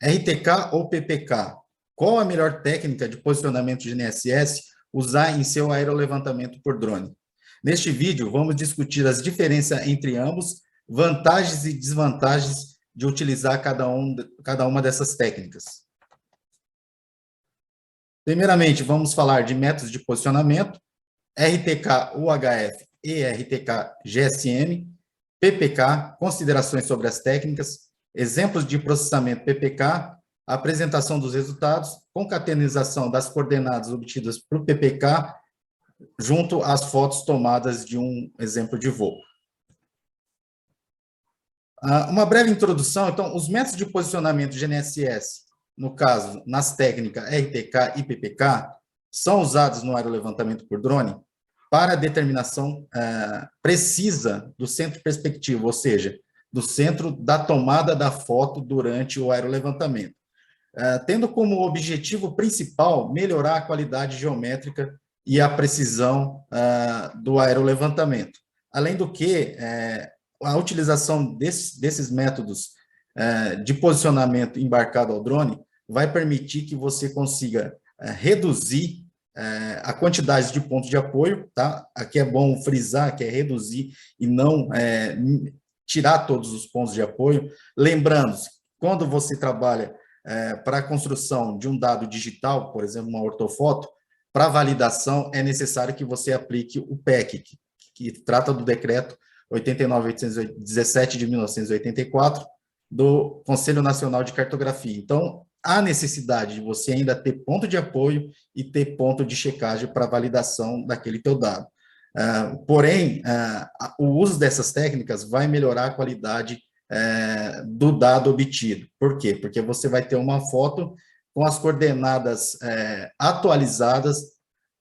RTK ou PPK? Qual a melhor técnica de posicionamento de GNSS usar em seu aerolevantamento por drone? Neste vídeo, vamos discutir as diferenças entre ambos, vantagens e desvantagens de utilizar cada uma dessas técnicas. Primeiramente, vamos falar de métodos de posicionamento, RTK UHF e RTK GSM, PPK, considerações sobre as técnicas, exemplos de processamento PPK, apresentação dos resultados, concatenação das coordenadas obtidas por PPK, junto às fotos tomadas de um exemplo de voo. Uma breve introdução, então, os métodos de posicionamento de GNSS, no caso, nas técnicas RTK e PPK, são usados no aerolevantamento por drone para a determinação precisa do centro perspectivo, ou seja, do centro da tomada da foto durante o aerolevantamento, tendo como objetivo principal melhorar a qualidade geométrica e a precisão do aerolevantamento. Além do que, a utilização desses métodos de posicionamento embarcado ao drone vai permitir que você consiga reduzir a quantidade de pontos de apoio, tá? Aqui é bom frisar que é reduzir e não tirar todos os pontos de apoio. Lembrando, quando você trabalha para a construção de um dado digital, por exemplo, uma ortofoto, para validação é necessário que você aplique o PEC, que trata do decreto 89.817 de 1984, do Conselho Nacional de Cartografia. Então, há necessidade de você ainda ter ponto de apoio e ter ponto de checagem para validação daquele teu dado. Porém, o uso dessas técnicas vai melhorar a qualidade do dado obtido. Por quê? Porque você vai ter uma foto com as coordenadas atualizadas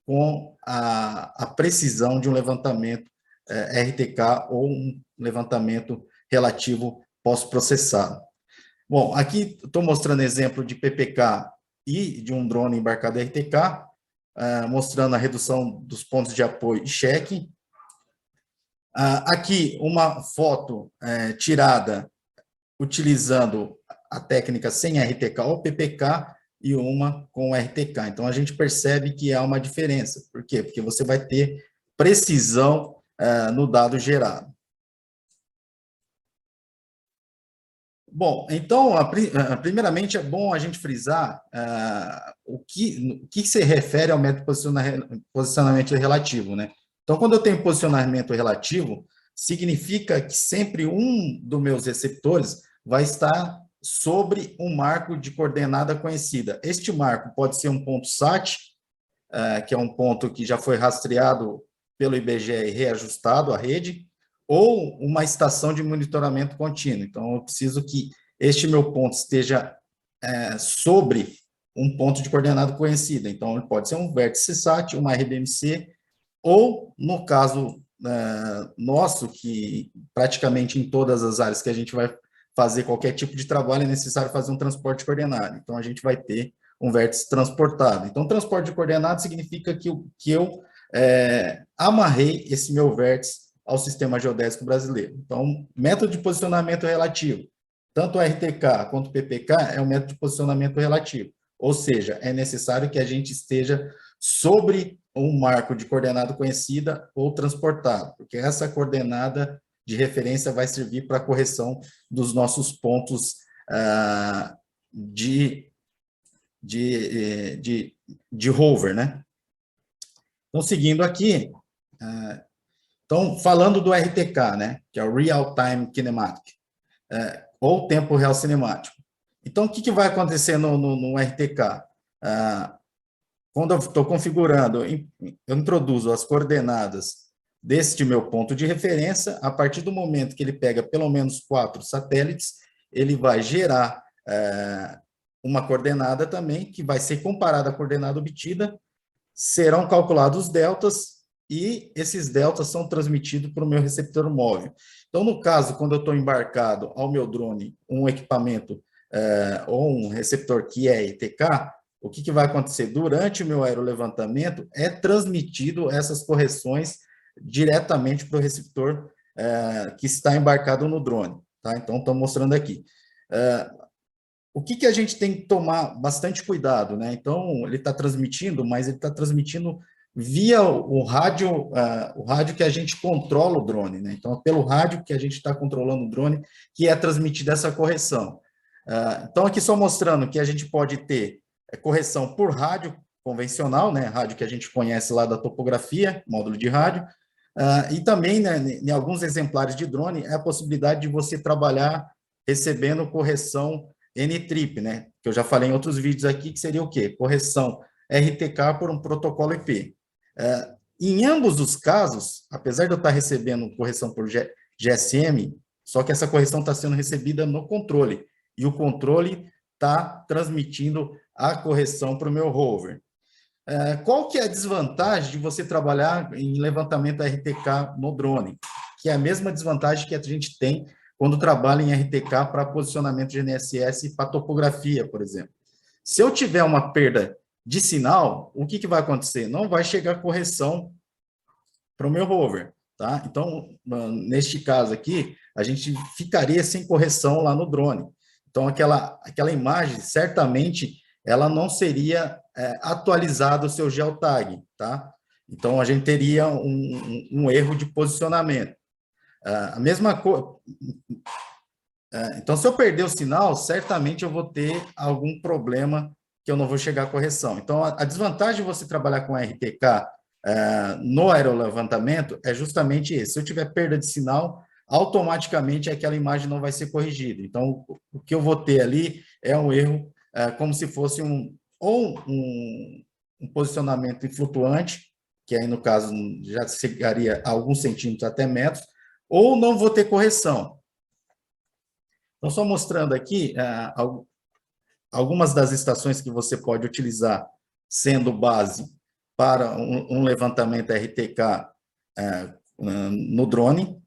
com a precisão de um levantamento RTK ou um levantamento relativo pós-processado. Bom, aqui estou mostrando exemplo de PPK e de um drone embarcado RTK, mostrando a redução dos pontos de apoio e cheque. Aqui, uma foto tirada utilizando a técnica sem RTK ou PPK e uma com RTK. Então, a gente percebe que há uma diferença. Por quê? Porque você vai ter precisão no dado gerado. Bom, então, primeiramente é bom a gente frisar o que se refere ao método de posicionamento relativo, né? Então, quando eu tenho posicionamento relativo, significa que sempre um dos meus receptores vai estar sobre um marco de coordenada conhecida. Este marco pode ser um ponto SAT, que é um ponto que já foi rastreado pelo IBGE e reajustado à rede, ou uma estação de monitoramento contínuo. Então, eu preciso que este meu ponto esteja sobre um ponto de coordenada conhecida. Então, ele pode ser um vértice SAT, uma RDMC, ou, no caso nosso, que praticamente em todas as áreas que a gente vai fazer qualquer tipo de trabalho, é necessário fazer um transporte coordenado. Então, a gente vai ter um vértice transportado. Então, transporte de coordenado significa que eu amarrei esse meu vértice ao sistema geodésico brasileiro. Então, método de posicionamento relativo, tanto o RTK quanto o PPK é um método de posicionamento relativo, ou seja, é necessário que a gente esteja sobre um marco de coordenada conhecida ou transportado, porque essa coordenada de referência vai servir para a correção dos nossos pontos de hover, né? Então, seguindo aqui, então, falando do RTK, né, que é o Real Time Kinematic, ou Tempo Real Cinemático. Então, o que vai acontecer no RTK? Quando eu estou configurando, eu introduzo as coordenadas deste meu ponto de referência, a partir do momento que ele pega pelo menos 4 satélites, ele vai gerar uma coordenada também, que vai ser comparada à coordenada obtida, serão calculados os deltas, e esses deltas são transmitidos para o meu receptor móvel. Então, no caso, quando eu estou embarcado ao meu drone um equipamento ou um receptor que é RTK, o que vai acontecer? Durante o meu aerolevantamento, é transmitido essas correções diretamente para o receptor que está embarcado no drone. Tá? Então, estou mostrando aqui. o que a gente tem que tomar bastante cuidado, né? Então, ele está transmitindo, mas ele está transmitindo via o rádio que a gente controla o drone, né? Então, é pelo rádio que a gente está controlando o drone, que é transmitida essa correção. Então, aqui só mostrando que a gente pode ter correção por rádio convencional, né? Rádio que a gente conhece lá da topografia, módulo de rádio, e também, né, em alguns exemplares de drone, é a possibilidade de você trabalhar recebendo correção N-trip, né? Que eu já falei em outros vídeos aqui, que seria o quê? Correção RTK por um protocolo IP. Em ambos os casos, apesar de eu estar recebendo correção por GSM, só que essa correção está sendo recebida no controle, e o controle está transmitindo a correção para o meu rover. Qual que é a desvantagem de você trabalhar em levantamento RTK no drone? Que é a mesma desvantagem que a gente tem quando trabalha em RTK para posicionamento de GNSS e para topografia, por exemplo. Se eu tiver uma perda de sinal, o que vai acontecer? Não vai chegar correção para o meu rover, tá? Então, neste caso aqui, a gente ficaria sem correção lá no drone. Então, aquela imagem, certamente, ela não seria atualizada o seu geotag, tá? Então, a gente teria um erro de posicionamento. A mesma coisa... Então, se eu perder o sinal, certamente eu vou ter algum problema que eu não vou chegar à correção. Então, a desvantagem de você trabalhar com RTK no aerolevantamento é justamente esse. Se eu tiver perda de sinal, automaticamente aquela imagem não vai ser corrigida. Então, o que eu vou ter ali é um erro, como se fosse um posicionamento flutuante, que aí, no caso, já chegaria a alguns centímetros até metros, ou não vou ter correção. Então, só mostrando aqui algumas das estações que você pode utilizar sendo base para um levantamento RTK no drone.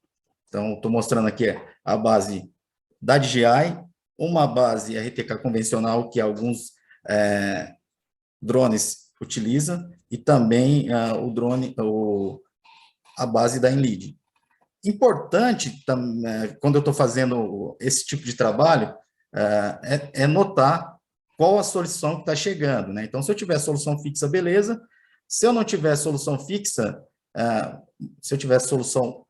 Então, estou mostrando aqui a base da DJI, uma base RTK convencional que alguns drones utilizam, e também a base da Enlid. Importante, quando eu estou fazendo esse tipo de trabalho, é notar qual a solução que está chegando, né? Então, se eu tiver solução fixa, beleza. Se eu não tiver solução fixa, se eu tiver solução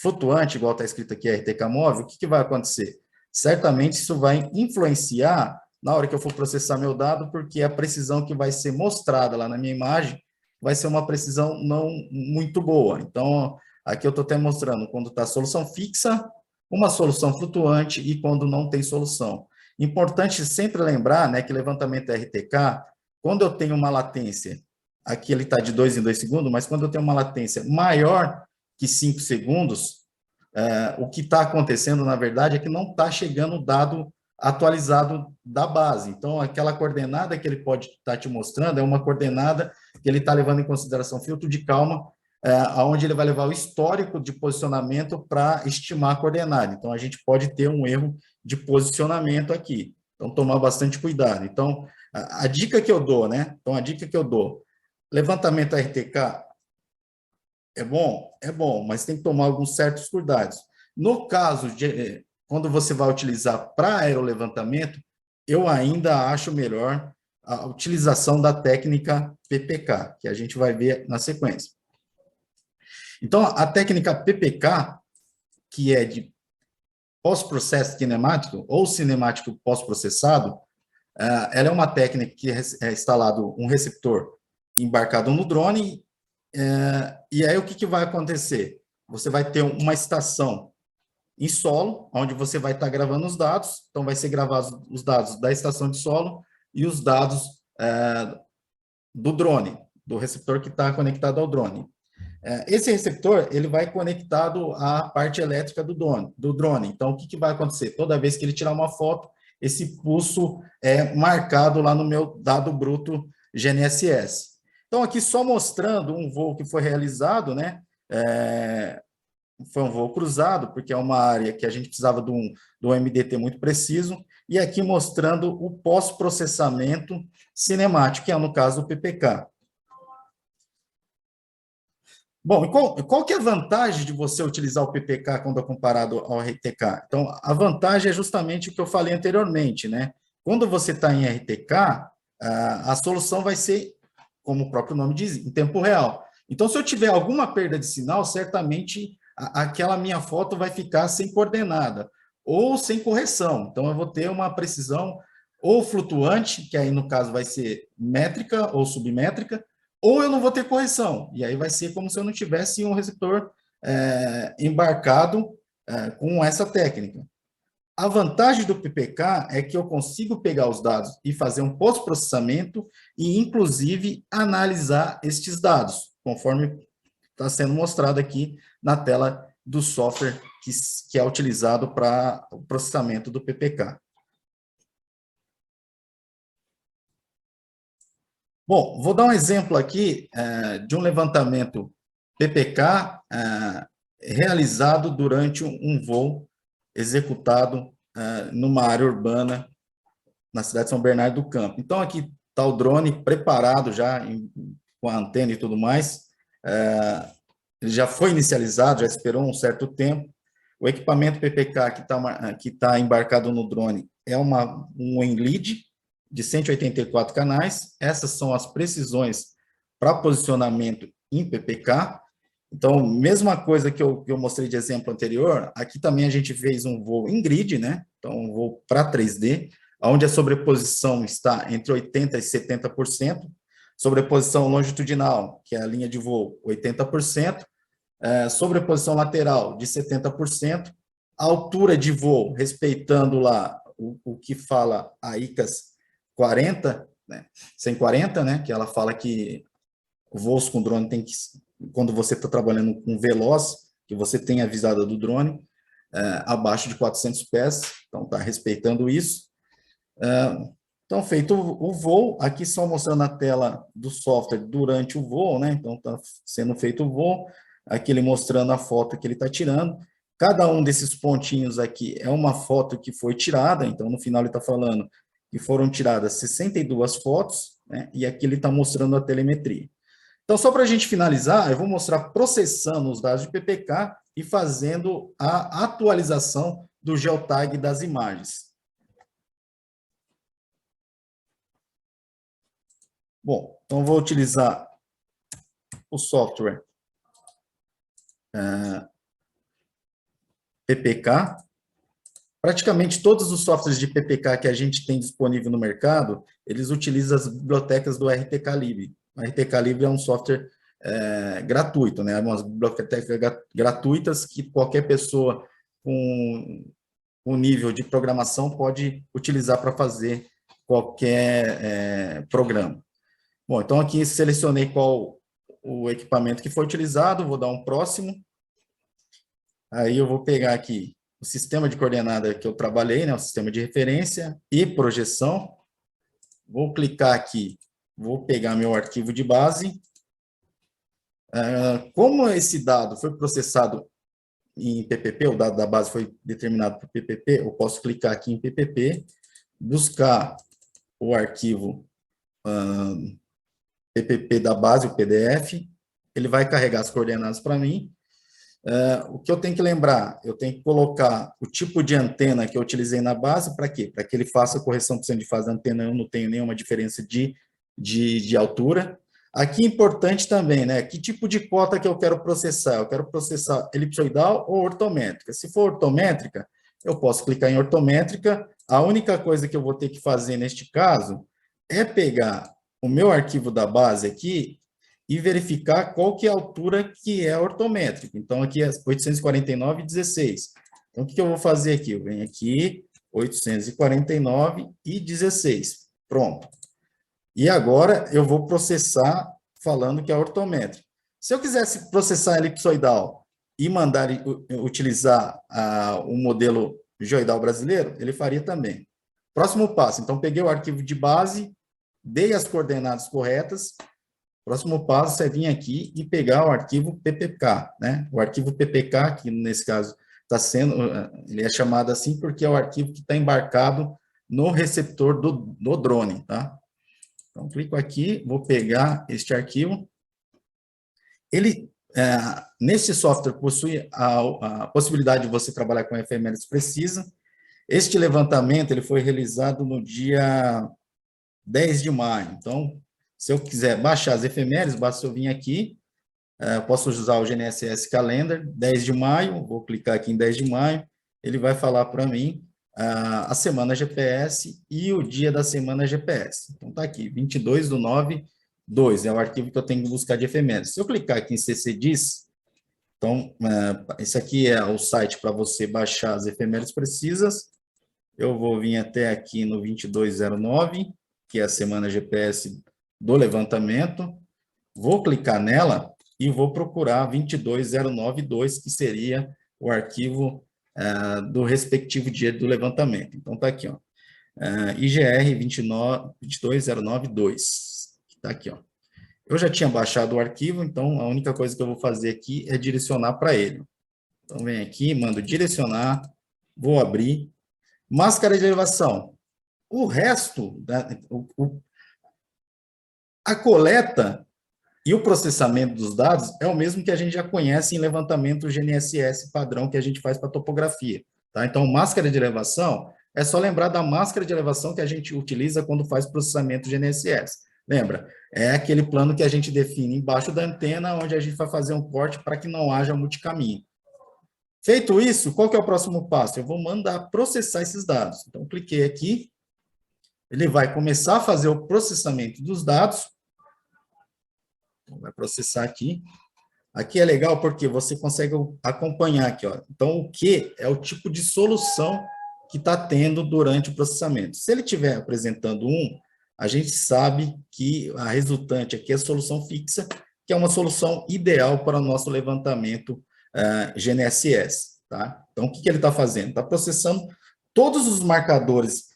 flutuante, igual está escrito aqui, RTK móvel, o que vai acontecer? Certamente isso vai influenciar na hora que eu for processar meu dado, porque a precisão que vai ser mostrada lá na minha imagem vai ser uma precisão não muito boa. Então, aqui eu estou até mostrando quando está solução fixa, uma solução flutuante e quando não tem solução. Importante sempre lembrar, né, que levantamento RTK, quando eu tenho uma latência, aqui ele está de 2 em 2 segundos, mas quando eu tenho uma latência maior que 5 segundos, o que está acontecendo, na verdade, é que não está chegando o dado atualizado da base. Então, aquela coordenada que ele pode estar te mostrando é uma coordenada que ele está levando em consideração filtro de calma, onde ele vai levar o histórico de posicionamento para estimar a coordenada. Então, a gente pode ter um erro de posicionamento aqui. Então, tomar bastante cuidado. Então, a dica que eu dou, né? Então, a dica que eu dou, levantamento RTK é bom, mas tem que tomar alguns certos cuidados. No caso de quando você vai utilizar para aerolevantamento, eu ainda acho melhor a utilização da técnica PPK, que a gente vai ver na sequência. Então, a técnica PPK, que é de pós-processo cinemático ou cinemático pós-processado, ela é uma técnica que é instalado um receptor embarcado no drone, e aí o que vai acontecer? Você vai ter uma estação em solo, onde você vai estar gravando os dados, então vai ser gravados os dados da estação de solo e os dados do drone, do receptor que está conectado ao drone. Esse receptor, ele vai conectado à parte elétrica do drone. Então, o que vai acontecer? Toda vez que ele tirar uma foto, esse pulso é marcado lá no meu dado bruto GNSS. Então, aqui só mostrando um voo que foi realizado, né? Foi um voo cruzado, porque é uma área que a gente precisava de um MDT muito preciso, e aqui mostrando o pós-processamento cinemático, que é, no caso, o PPK. Bom, e qual que é a vantagem de você utilizar o PPK quando é comparado ao RTK? Então, a vantagem é justamente o que eu falei anteriormente, né? Quando você está em RTK, a solução vai ser, como o próprio nome diz, em tempo real. Então, se eu tiver alguma perda de sinal, certamente aquela minha foto vai ficar sem coordenada ou sem correção. Então, eu vou ter uma precisão ou flutuante, que aí no caso vai ser métrica ou submétrica, ou eu não vou ter correção. E aí vai ser como se eu não tivesse um receptor embarcado com essa técnica. A vantagem do PPK é que eu consigo pegar os dados e fazer um pós-processamento e, inclusive, analisar estes dados, conforme está sendo mostrado aqui na tela do software que é utilizado para o processamento do PPK. Bom, vou dar um exemplo aqui de um levantamento PPK realizado durante um voo executado numa área urbana na cidade de São Bernardo do Campo. Então, aqui está o drone preparado já com a antena e tudo mais. Ele já foi inicializado, já esperou um certo tempo. O equipamento PPK que tá embarcado no drone é um WinLead de 184 canais. Essas são as precisões para posicionamento em PPK. Então, mesma coisa que eu mostrei de exemplo anterior, aqui também a gente fez um voo em grid, né? Então, um voo para 3D, onde a sobreposição está entre 80% e 70%, sobreposição longitudinal, que é a linha de voo, 80%, sobreposição lateral de 70%, altura de voo, respeitando lá o que fala a ICAS 40, né? 140, né? Que ela fala que voos com drone tem que, quando você está trabalhando com veloz, que você tem a visada do drone, abaixo de 400 pés, então está respeitando isso. Então, feito o voo, aqui só mostrando a tela do software durante o voo, né? Então, está sendo feito o voo, aqui ele mostrando a foto que ele está tirando. Cada um desses pontinhos aqui é uma foto que foi tirada, então, no final ele está falando que foram tiradas 62 fotos, né? E aqui ele está mostrando a telemetria. Então, só para a gente finalizar, eu vou mostrar processando os dados de PPK e fazendo a atualização do geotag das imagens. Bom, então vou utilizar o software PPK. Praticamente todos os softwares de PPK que a gente tem disponível no mercado, eles utilizam as bibliotecas do RTKlib. O RTKlib é um software gratuito, né? Umas bibliotecas gratuitas que qualquer pessoa com um nível de programação pode utilizar para fazer qualquer programa. Bom, então aqui selecionei qual o equipamento que foi utilizado, vou dar um próximo. Aí eu vou pegar aqui o sistema de coordenada que eu trabalhei, né, o sistema de referência e projeção. Vou clicar aqui, vou pegar meu arquivo de base. Como esse dado foi processado em PPP, o dado da base foi determinado por PPP, eu posso clicar aqui em PPP, buscar o arquivo PPP da base, o PDF, ele vai carregar as coordenadas para mim. O que eu tenho que lembrar? Eu tenho que colocar o tipo de antena que eu utilizei na base, para quê? Para que ele faça a correção por cento de fase da antena, eu não tenho nenhuma diferença de altura. Aqui importante também, né? Que tipo de cota que eu quero processar? Eu quero processar elipsoidal ou ortométrica? Se for ortométrica, eu posso clicar em ortométrica. A única coisa que eu vou ter que fazer neste caso é pegar o meu arquivo da base aqui e verificar qual que é a altura que é ortométrica. Então, aqui é 849,16. Então, o que eu vou fazer aqui? Eu venho aqui, 849,16. Pronto. E agora, eu vou processar falando que é ortométrica. Se eu quisesse processar elipsoidal e mandar utilizar o modelo geoidal brasileiro, ele faria também. Próximo passo. Então, peguei o arquivo de base, dei as coordenadas corretas. Próximo passo é vir aqui e pegar o arquivo PPK, né? O arquivo PPK, que nesse caso está sendo, ele é chamado assim porque é o arquivo que está embarcado no receptor do drone, tá? Então, clico aqui, vou pegar este arquivo. Ele, nesse software, possui a possibilidade de você trabalhar com efemérides precisa. Este levantamento ele foi realizado no dia 10 de maio. Então, se eu quiser baixar as efemérides, basta eu vir aqui, posso usar o GNSS Calendar, 10 de maio, vou clicar aqui em 10 de maio, ele vai falar para mim a semana GPS e o dia da semana GPS. Então, está aqui, 22/9/2, é o arquivo que eu tenho que buscar de efemérides. Se eu clicar aqui em CCDIS, então, esse aqui é o site para você baixar as efemérides precisas. Eu vou vir até aqui no 22/09, que é a semana GPS do levantamento. Vou clicar nela e vou procurar 22/092, que seria o arquivo do respectivo dia do levantamento. Então, está aqui, ó, IGR 22/092. Está aqui, ó. Eu já tinha baixado o arquivo, então a única coisa que eu vou fazer aqui é direcionar para ele. Então, vem aqui, mando direcionar, vou abrir. Máscara de elevação. O resto, a coleta e o processamento dos dados é o mesmo que a gente já conhece em levantamento GNSS padrão que a gente faz para topografia. Tá? Então, máscara de elevação, é só lembrar da máscara de elevação que a gente utiliza quando faz processamento GNSS. Lembra? É aquele plano que a gente define embaixo da antena, onde a gente vai fazer um corte para que não haja multicaminho. Feito isso, qual que é o próximo passo? Eu vou mandar processar esses dados. Então, cliquei aqui, ele vai começar a fazer o processamento dos dados. Então, vai processar aqui. Aqui é legal porque você consegue acompanhar aqui, ó. Então, o que é o tipo de solução que está tendo durante o processamento. Se ele estiver apresentando a gente sabe que a resultante aqui é a solução fixa, que é uma solução ideal para o nosso levantamento GNSS. Tá? Então, o que ele está fazendo? Está processando todos os marcadores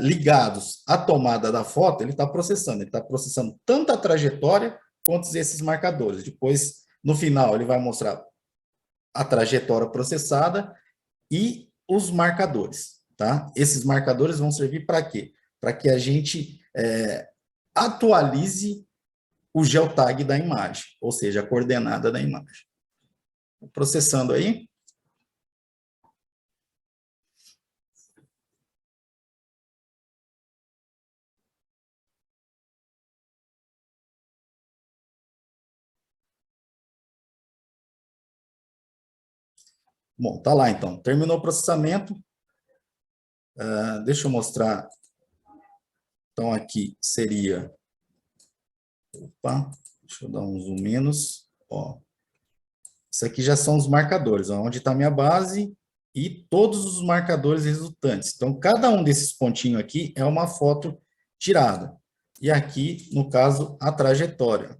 ligados à tomada da foto, ele está processando tanto a trajetória quanto esses marcadores. Depois, no final, ele vai mostrar a trajetória processada e os marcadores. Tá? Esses marcadores vão servir para quê? Para que a gente atualize o geotag da imagem, ou seja, a coordenada da imagem. Processando aí. Bom, tá lá então. Terminou o processamento. Deixa eu mostrar. Então, aqui seria... Opa, deixa eu dar um zoom menos. Ó, isso aqui já são os marcadores, ó, onde está a minha base e todos os marcadores resultantes. Então, cada um desses pontinhos aqui é uma foto tirada. E aqui, no caso, a trajetória.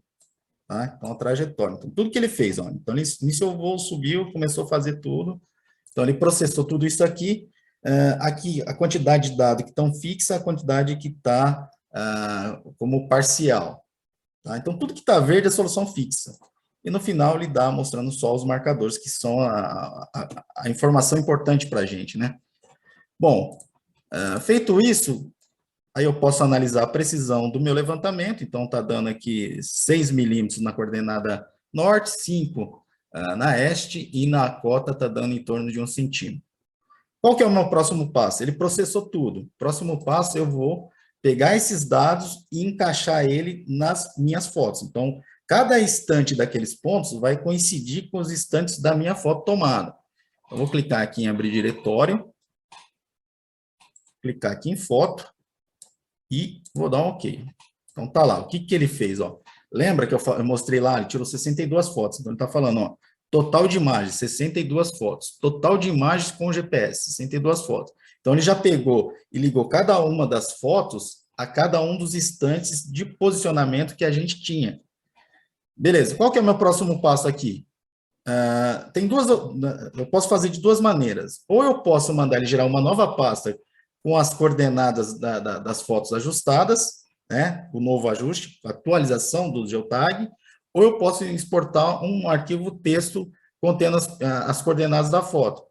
Tá? Então, a trajetória. Então, tudo que ele fez, ó. Então, nisso o voo subiu, começou a fazer tudo. Então, ele processou tudo isso aqui. Aqui, a quantidade de dados que estão fixa, a quantidade que está como parcial. Tá? Então, tudo que está verde é solução fixa. E no final ele dá mostrando só os marcadores, que são a informação importante para a gente, né? Bom, feito isso, aí eu posso analisar a precisão do meu levantamento. Então, está dando aqui 6 milímetros na coordenada norte, 5 na este, e na cota está dando em torno de 1 centímetro. Qual que é o meu próximo passo? Ele processou tudo. Próximo passo, eu vou pegar esses dados e encaixar ele nas minhas fotos. Então, cada instante daqueles pontos vai coincidir com os instantes da minha foto tomada. Eu vou clicar aqui em abrir diretório, clicar aqui em foto e vou dar um OK. Então, tá lá. O que ele fez? Ó? Lembra que eu mostrei lá? Ele tirou 62 fotos. Então, ele está falando, ó, total de imagens, 62 fotos. Total de imagens com GPS, 62 fotos. Então, ele já pegou e ligou cada uma das fotos a cada um dos instantes de posicionamento que a gente tinha. Beleza, qual que é o meu próximo passo aqui? Eu posso fazer de duas maneiras. Ou eu posso mandar ele gerar uma nova pasta com as coordenadas das fotos ajustadas, né, o novo ajuste, atualização do geotag, ou eu posso exportar um arquivo texto contendo as coordenadas da foto.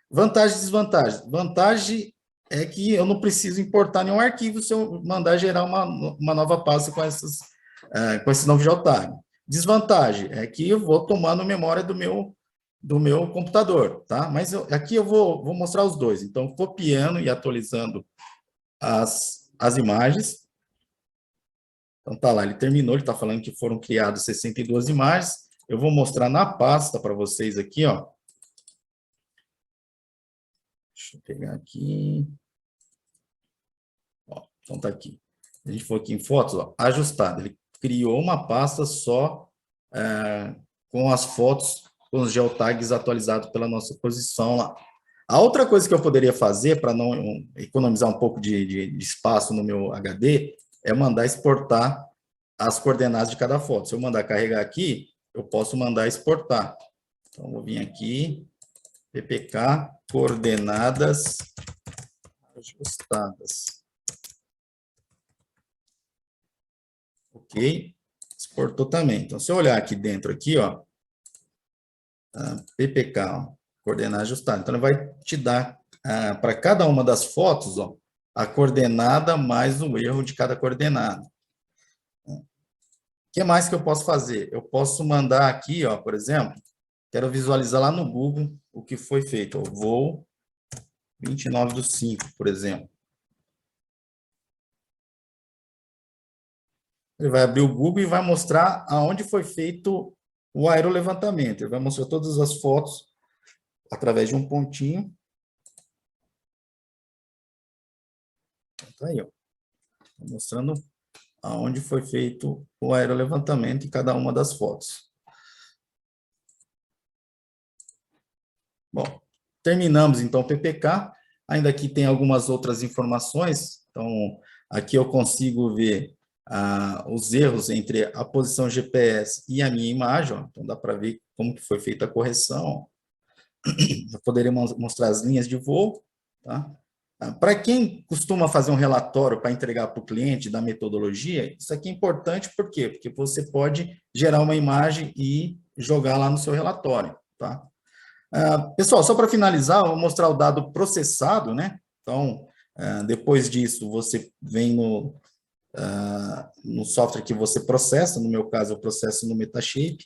Vantagem e desvantagem. Vantagem é que eu não preciso importar nenhum arquivo se eu mandar gerar uma nova pasta com esse novo geotag. Desvantagem é que eu vou tomando memória do meu do meu computador, tá? Mas aqui eu vou mostrar os dois. Então, copiando e atualizando as imagens. Então, tá lá, ele terminou, ele está falando que foram criadas 62 imagens. Eu vou mostrar na pasta para vocês aqui, ó. Deixa eu pegar aqui. Ó, então, tá aqui. A gente for aqui em fotos, ó, ajustado. Ele criou uma pasta só com as fotos, com os geotags atualizados pela nossa posição lá. A outra coisa que eu poderia fazer para não economizar um pouco de espaço no meu HD é mandar exportar as coordenadas de cada foto. Se eu mandar carregar aqui, eu posso mandar exportar. Então, vou vir aqui, ppk, coordenadas ajustadas. Ok? Exportou também. Então, se eu olhar aqui dentro, aqui, ó, ppk, ó, coordenada ajustada. Então, ele vai te dar, para cada uma das fotos, ó, a coordenada mais o erro de cada coordenada. O que mais que eu posso fazer? Eu posso mandar aqui, ó, por exemplo, quero visualizar lá no Google o que foi feito. Ó, voo 29/5, por exemplo. Ele vai abrir o Google e vai mostrar aonde foi feito o aerolevantamento. Ele vai mostrar todas as fotos através de um pontinho. Tá aí, ó. Mostrando aonde foi feito o aerolevantamento em cada uma das fotos. Bom, terminamos então o PPK. Ainda aqui tem algumas outras informações. Então, aqui eu consigo ver os erros entre a posição GPS e a minha imagem. Ó. Então, dá para ver como que foi feita a correção. Eu poderia mostrar as linhas de voo. Tá? Para quem costuma fazer um relatório para entregar para o cliente da metodologia, isso aqui é importante, por quê? Porque você pode gerar uma imagem e jogar lá no seu relatório, tá? Pessoal, só para finalizar, eu vou mostrar o dado processado, né? Então, depois disso, você vem no software que você processa, no meu caso, eu processo no Metashape.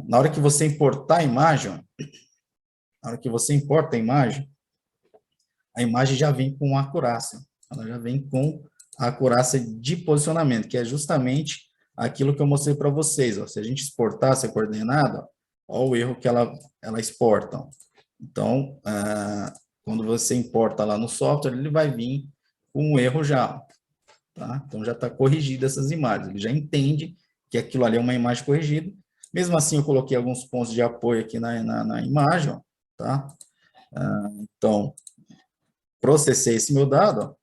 Na hora que você importar a imagem, na hora que você importa a imagem já vem com acurácia. Ela já vem com a acurácia de posicionamento, que é justamente aquilo que eu mostrei para vocês. Ó. Se a gente exportasse a coordenada, olha o erro que ela exporta. Então, quando você importa lá no software, ele vai vir com um erro já. Tá? Então, já está corrigida essas imagens. Ele já entende que aquilo ali é uma imagem corrigida. Mesmo assim, eu coloquei alguns pontos de apoio aqui na imagem. Ó, tá? Então, processei esse meu dado, ó.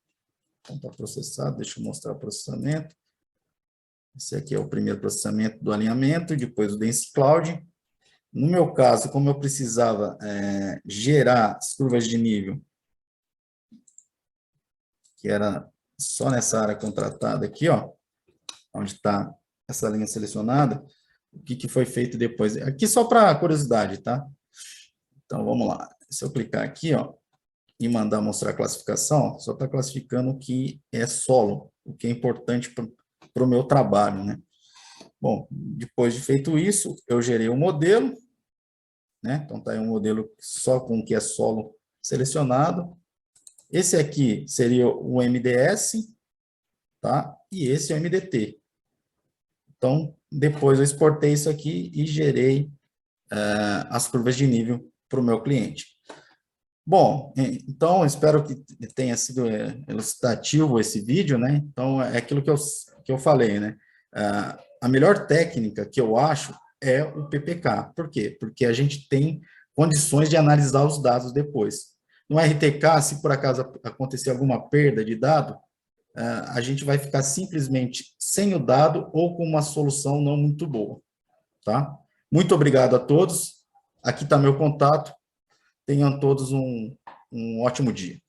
Então, está processado, deixa eu mostrar o processamento. Esse aqui é o primeiro processamento do alinhamento, depois o Dense Cloud. No meu caso, como eu precisava gerar as curvas de nível, que era só nessa área contratada aqui, ó, onde está essa linha selecionada, o que foi feito depois? Aqui só para curiosidade, tá? Então, vamos lá. Se eu clicar aqui, ó, e mandar mostrar a classificação, só está classificando o que é solo, o que é importante para o meu trabalho, né? Bom, depois de feito isso, eu gerei um modelo, né? Então, está aí um modelo só com o que é solo selecionado. Esse aqui seria o MDS, tá? E esse é o MDT. Então, depois eu exportei isso aqui e gerei as curvas de nível para o meu cliente. Bom, então, espero que tenha sido elucidativo esse vídeo, né? Então, é aquilo que eu falei, né? A melhor técnica que eu acho é o PPK. Por quê? Porque a gente tem condições de analisar os dados depois. No RTK, se por acaso acontecer alguma perda de dado, a gente vai ficar simplesmente sem o dado ou com uma solução não muito boa, tá? Muito obrigado a todos. Aqui está meu contato. Tenham todos um ótimo dia.